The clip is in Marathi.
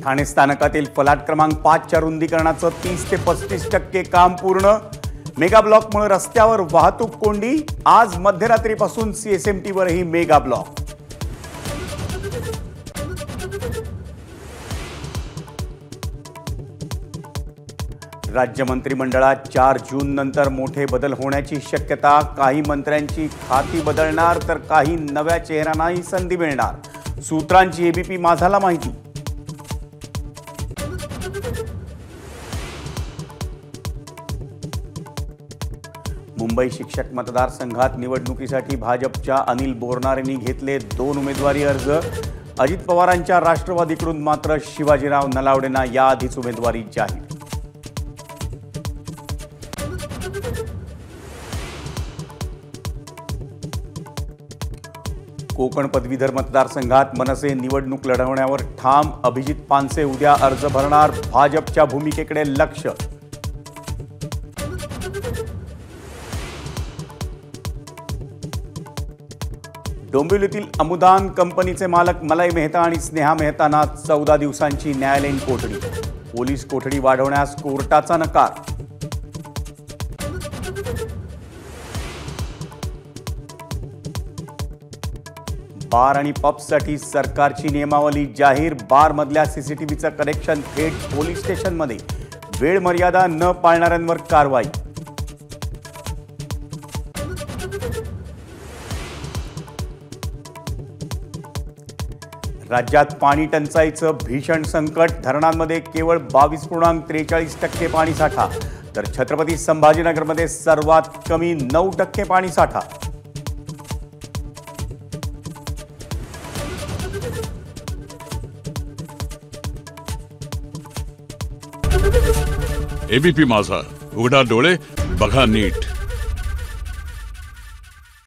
ठाणे स्थानकातील फलाट क्रमांक 5च्या रुंदीकरणाचं 30 ते 35% काम पूर्ण। मेगा ब्लॉकमुळे रस्त्यावर वाहतूक कोंडी। आज मध्यरात्रीपासून सीएसएमटीवरही मेगा ब्लॉक। राज्य मंत्रिमंडळात 4 जून नंतर मोठे बदल होण्याची शक्यता। काही मंत्र्यांची खाती बदलणार तर काही नव्या चेहऱ्यांनाही संधी मिळणार। सूत्रांची एबीपी माझाला माहिती। मुंबई शिक्षक मतदारसंघात निवडणुकीसाठी भाजपच्या अनिल बोरनार यांनी घेतले 2 उमेदवारी अर्ज। अजित पवारांच्या राष्ट्रवादीकडून मात्र शिवाजीराव नलावडेंना याआधीच उमेदवारी जाहीर। कोकण पदवीधर मतदारसंघात मनसे निवडणूक लढवण्यावर ठाम। अभिजित पानसे उद्या अर्ज भरणार। भाजपच्या भूमिकेकडे लक्ष। डोंबिवलीतील अमुदान कंपनीचे मालक मलय मेहता आणि स्नेहा मेहतांना 14 दिवसांची न्यायालयीन कोठडी। पोलीस कोठडी वाढवण्यास कोर्टाचा नकार। बार आणि पब्ससाठी सरकारची नियमावली जाहीर। बारमधल्या सीसीटीव्हीचं कनेक्शन थेट पोलीस स्टेशनमध्ये। वेळ मर्यादा न पाळणाऱ्यांवर कारवाई। राज्यात पाणी टंचाईचं भीषण संकट। धरणांमध्ये केवळ 22.43% पाणीसाठा, तर छत्रपती संभाजीनगरमध्ये सर्वात कमी 9% पाणीसाठा। एबीपी माझा, उघडा डोळे बघा नीट।